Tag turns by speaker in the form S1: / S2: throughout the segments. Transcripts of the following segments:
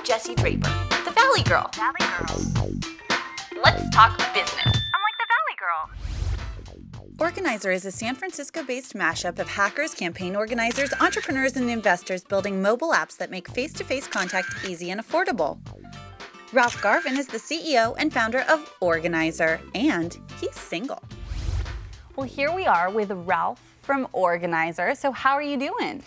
S1: I'm Jessie Draper, the Valley Girl.
S2: Valley Girl.
S1: Let's talk business.
S2: I'm like the Valley Girl.
S3: Organizer is a San Francisco-based mashup of hackers, campaign organizers, entrepreneurs, and investors building mobile apps that make face-to-face contact easy and affordable. Ralph Garvin is the CEO and founder of Organizer, and he's single.
S4: Well, here we are with Ralph from Organizer. So how are you doing?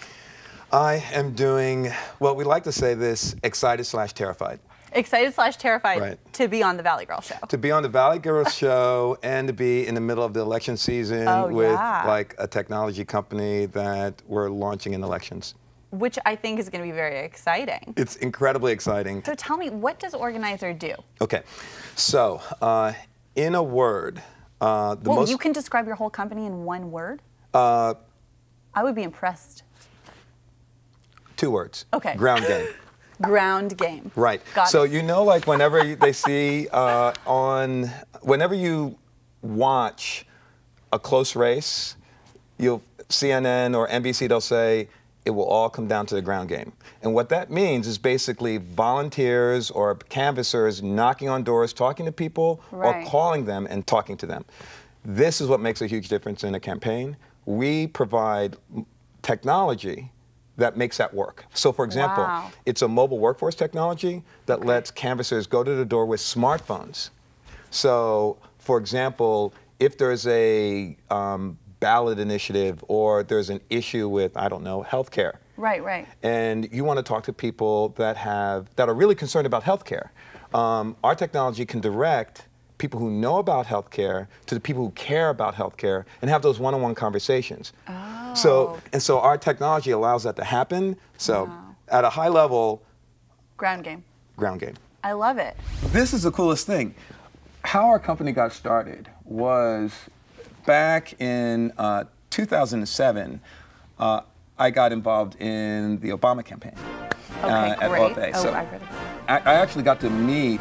S5: I am doing, well, we like to say this, excited/terrified.
S4: Excited/terrified
S5: Right.
S4: to be on the Valley Girl show.
S5: To be on the Valley Girl show and to be in the middle of the election season with like a technology company that we're launching in elections.
S4: Which I think is going to be very exciting.
S5: It's incredibly exciting.
S4: So tell me, what does Organizer do?
S5: Okay, so in a word,
S4: You can describe your whole company in one word? I would be impressed.
S5: 2 words.
S4: Okay.
S5: Ground game.
S4: Ground game.
S5: Right.
S4: Got
S5: so
S4: it.
S5: you know, like whenever they see whenever you watch a close race, CNN or NBC, they'll say it will all come down to the ground game. And what that means is basically volunteers or canvassers knocking on doors, talking to people, or calling them and talking to them. This is what makes a huge difference in a campaign. We provide technology that makes that work. So for example, it's a mobile workforce technology that lets canvassers go to the door with smartphones. So for example, if there's a ballot initiative or there's an issue with, I don't know, healthcare.
S4: Right.
S5: And you want to talk to people that are really concerned about healthcare. Our technology can direct people who know about healthcare to the people who care about healthcare and have those one-on-one conversations. So our technology allows that to happen. So at a high level,
S4: Ground game.
S5: Ground game.
S4: I love it.
S6: This is the coolest thing. How our company got started was back in 2007, I got involved in the Obama campaign at OFA.
S4: Oh,
S6: So
S4: I've heard of it.
S6: I actually got to meet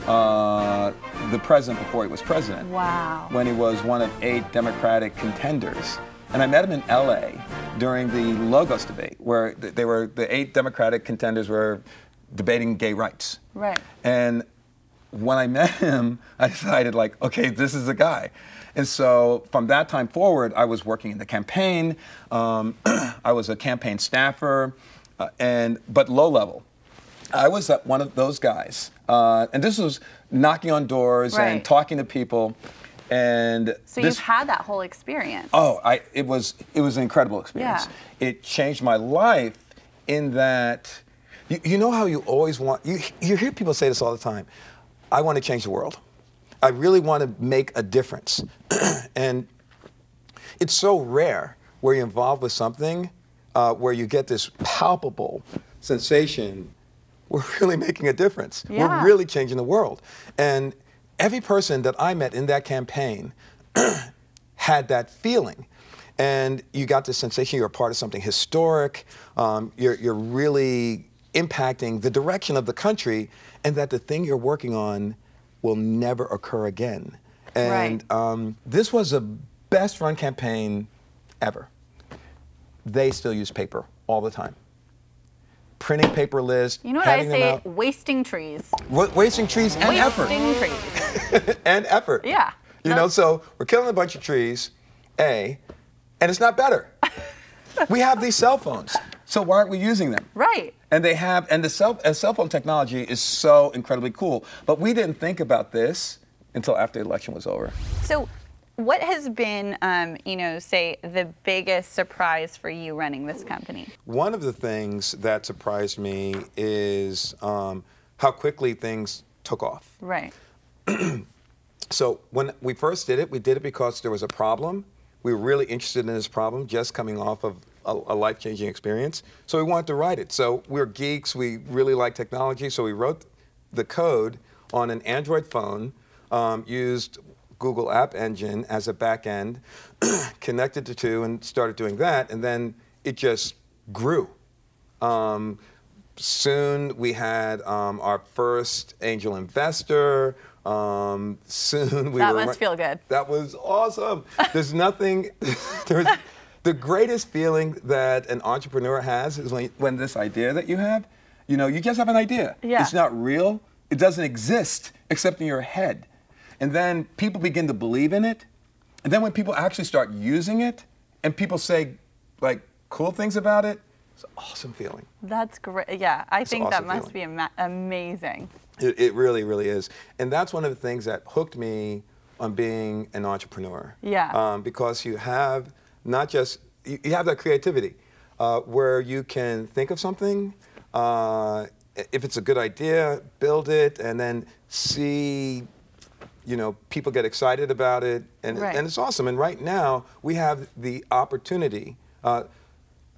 S6: the president before he was president.
S4: Wow.
S6: When he was one of 8 Democratic contenders. And I met him in LA during the Logos debate, where the 8 Democratic contenders were debating gay rights.
S4: Right.
S6: And when I met him, I decided, like, okay, this is the guy. And so from that time forward, I was working in the campaign. I was a campaign staffer, but low level. I was one of those guys. And this was knocking on doors and talking to people. And
S4: so you've had that whole experience.
S6: Oh, it was an incredible experience.
S4: Yeah.
S6: It changed my life in that,
S5: You know how you always want, you hear people say this all the time, I want to change the world. I really want to make a difference. And it's so rare where you're involved with something where you get this palpable sensation, we're really making a difference.
S4: Yeah.
S5: We're really changing the world. And every person that I met in that campaign had that feeling. And you got this sensation you're a part of something historic, you're really impacting the direction of the country, and that the thing you're working on will never occur again. And this was the best run campaign ever. They still use paper all the time. Printing paper lists.
S4: You know what I say? Wasting trees.
S5: Wasting trees and effort.
S4: Wasting trees.
S5: And effort.
S4: Yeah.
S5: You know, so we're killing a bunch of trees, and it's not better. We have these cell phones.
S6: so why aren't we using them?
S4: Right.
S6: And the cell phone technology is so incredibly cool. But we didn't think about this until after the election was over.
S4: So what has been, say, the biggest surprise for you running this company?
S5: One of the things that surprised me is how quickly things took off.
S4: Right.
S5: So when we first did it, we did it because there was a problem. We were really interested in this problem, just coming off of a life-changing experience. So we wanted to write it. So we're geeks. We really like technology. So we wrote the code on an Android phone, used Google App Engine as a back end, connected the two, and started doing that. And then it just grew. Soon we had our first angel investor. Soon we
S4: That must feel good.
S5: That was awesome. There's nothing. The greatest feeling that an entrepreneur has is
S6: When this idea that you have You know, you just have an idea.
S4: Yeah.
S6: It's not real. It doesn't exist except in your head. And then people begin to believe in it. And then when people actually start using it and people say, like, cool things about it, it's an awesome feeling.
S4: That's great. Yeah, I think that
S6: awesome
S4: must be amazing.
S5: It really, really is. And that's one of the things that hooked me on being an entrepreneur.
S4: Yeah.
S5: Because you have not just, you have that creativity where you can think of something, if it's a good idea, build it, and then see, you know, people get excited about it, and,
S4: Right.
S5: and it's awesome. And right now, we have the opportunity,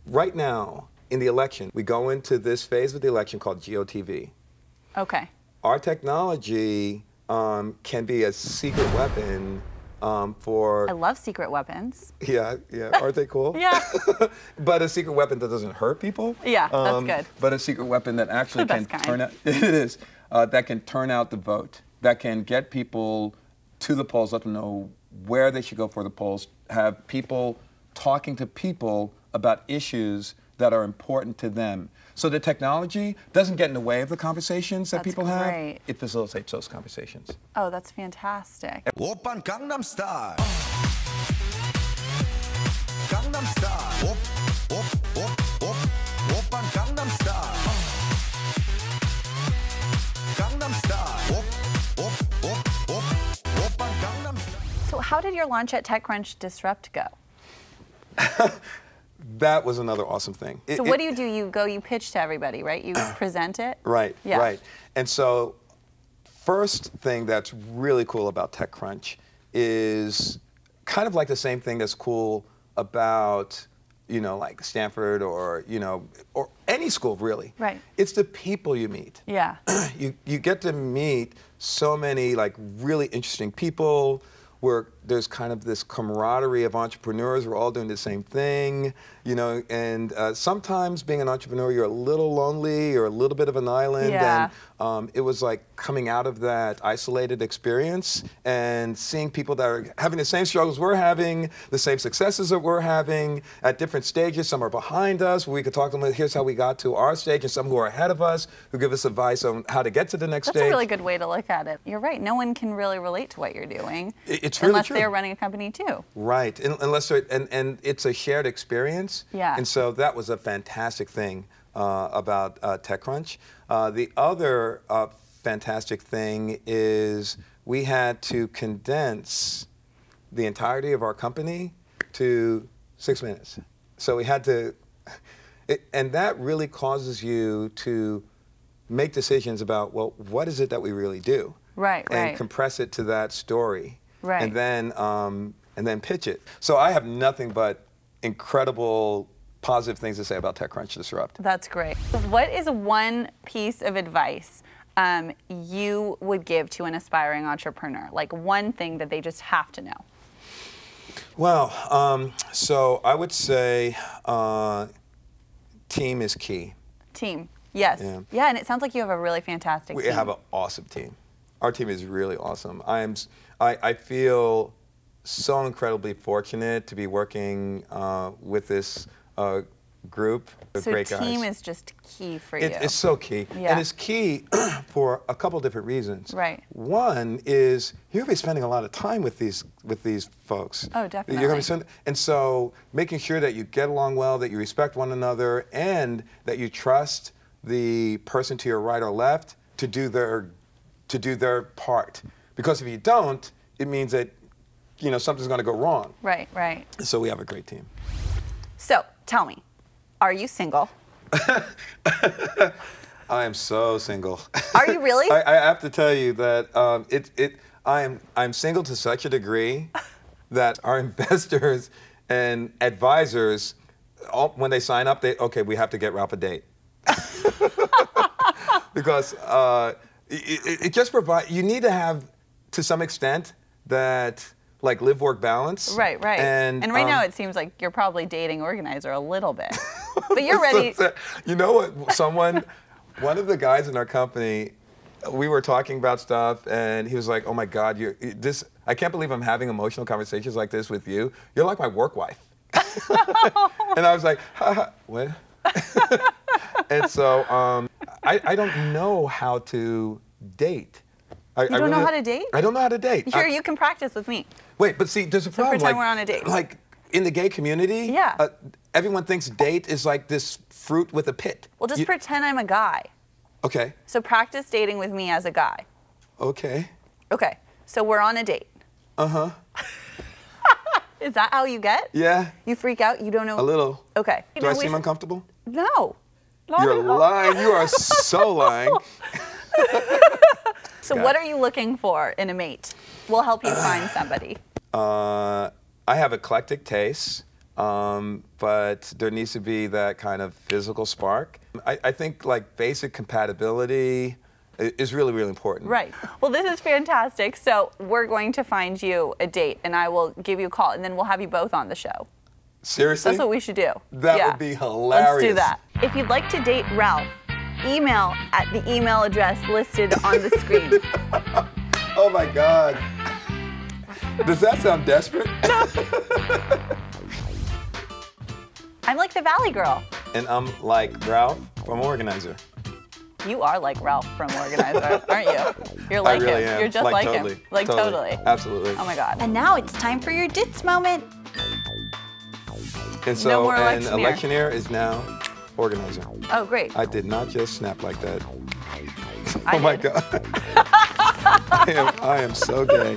S5: right now, in the election, we go into this phase of the election called GOTV.
S4: Okay.
S5: Our technology can be a secret weapon for.
S4: I love secret weapons.
S5: Yeah, aren't they cool?
S4: Yeah.
S5: But a secret weapon that doesn't hurt people.
S4: Yeah, that's good.
S6: But a secret weapon that actually
S4: The
S6: can
S4: best
S6: turn
S4: kind.
S6: out, it is, that can turn out the vote, that can get people to the polls, let them know where they should go for the polls, have people talking to people about issues that are important to them. So the technology doesn't get in the way of the conversations that
S4: That's
S6: people have.
S4: great.
S6: It facilitates those conversations.
S4: Oh, that's fantastic.
S7: 오빤 강남 스타일 강남 스타일 오빤 강남 스타일 강남 스타일 오빤 강남 스타일
S4: So how did your launch at TechCrunch Disrupt go?
S5: That was another awesome thing.
S4: So what do? You pitch to everybody, right? You present it?
S5: Right,
S4: Yeah.
S5: right. And so, first thing that's really cool about TechCrunch is kind of like the same thing that's cool about, you know, like Stanford or, you know, or any school really.
S4: Right.
S5: It's the people you meet.
S4: Yeah.
S5: You get to meet so many like really interesting people where there's kind of this camaraderie of entrepreneurs. We're all doing the same thing, you know, and sometimes being an entrepreneur, you're a little lonely or a little bit of an island.
S4: Yeah.
S5: And it was like coming out of that isolated experience and seeing people that are having the same struggles we're having, the same successes that we're having at different stages. Some are behind us, where we could talk to them, here's how we got to our stage, and some who are ahead of us, who give us advice on how to get to the next
S4: That's
S5: stage.
S4: a really good way to look at it. You're right. No one can really relate to what you're doing.
S5: It's really
S4: unless
S5: true.
S4: they're running a company too.
S5: Right, unless they're, and it's a shared experience.
S4: Yeah.
S5: And so that was a fantastic thing about TechCrunch. The other fantastic thing is we had to condense the entirety of our company to 6 minutes. So we had to, and that really causes you to make decisions about, well, what is it that we really do?
S4: Right,
S5: and
S4: right.
S5: compress it to that story.
S4: Right.
S5: And then pitch it. So I have nothing but incredible positive things to say about TechCrunch Disrupt.
S4: That's great. What is one piece of advice you would give to an aspiring entrepreneur? Like one thing that they just have to know?
S5: Well, so I would say team is key.
S4: Team. Yes.
S5: Yeah.
S4: Yeah, and it sounds like you have a really fantastic
S5: We
S4: team.
S5: have an awesome team. Our team is really awesome. I feel so incredibly fortunate to be working with this group of
S4: So
S5: great guys.
S4: team is just key for you.
S5: It's so key.
S4: Yeah.
S5: And it's key for a couple different reasons.
S4: Right.
S5: One is you're going to be spending a lot of time with these folks.
S4: Oh, definitely.
S5: You're going to be and so making sure that you get along well, that you respect one another, and that you trust the person to your right or left to do their part. Because if you don't, it means that something's going to go wrong.
S4: Right, right.
S5: So we have a great team.
S4: So tell me, are you single?
S5: I am so single.
S4: Are you really?
S5: I have to tell you that I'm single to such a degree that our investors and advisors, when they sign up, we have to get Ralph a date. Because it just provides, you need to have, to some extent, that like live-work balance.
S4: Right, right.
S5: And
S4: right now it seems like you're probably dating organizer a little bit. But you're ready.
S5: You know what? One of the guys in our company, we were talking about stuff, and he was like, "Oh my God, I can't believe I'm having emotional conversations like this with you. You're like my work wife." And I was like, "Ha, what?" And so I don't know how to date. You
S4: don't know how to date?
S5: I don't know how to date.
S4: Here, you can practice with me.
S5: Wait, but see, there's a problem.
S4: pretend we're on a date.
S5: Like in the gay community,
S4: Yeah.
S5: Everyone thinks date is like this fruit with a pit.
S4: Well, just pretend I'm a guy.
S5: Okay.
S4: So practice dating with me as a guy.
S5: Okay.
S4: Okay, so we're on a date.
S5: Uh-huh.
S4: Is that how you get?
S5: Yeah.
S4: You freak out? You don't know?
S5: A little.
S4: Okay.
S5: Do I seem uncomfortable?
S4: No. Not
S5: You're
S4: at all.
S5: lying. You are so lying.
S4: So what are you looking for in a mate? We'll help you find somebody.
S5: I have eclectic tastes, but there needs to be that kind of physical spark. I think like basic compatibility is really, really important.
S4: Right. Well, this is fantastic. So we're going to find you a date, and I will give you a call, and then we'll have you both on the show.
S5: Seriously?
S4: That's what we should do.
S5: That would be hilarious.
S4: Let's do that. If you'd like to date Ralph, email at the email address listed on the screen.
S5: Oh my God. Does that sound desperate?
S4: I'm like the Valley Girl.
S5: And I'm like Ralph from Organizer.
S4: You are like Ralph from Organizer, aren't you? You're like
S5: I really
S4: him.
S5: am.
S4: You're just like
S5: totally.
S4: him. Like totally.
S5: Absolutely.
S4: Oh my God.
S3: And now it's time for your ditz moment.
S5: And so
S4: No more
S5: an
S4: electioneer.
S5: electioneer is now Organizer.
S4: Oh, great.
S5: I did not just snap like that.
S4: I
S5: Oh my
S4: did.
S5: God. I am so gay.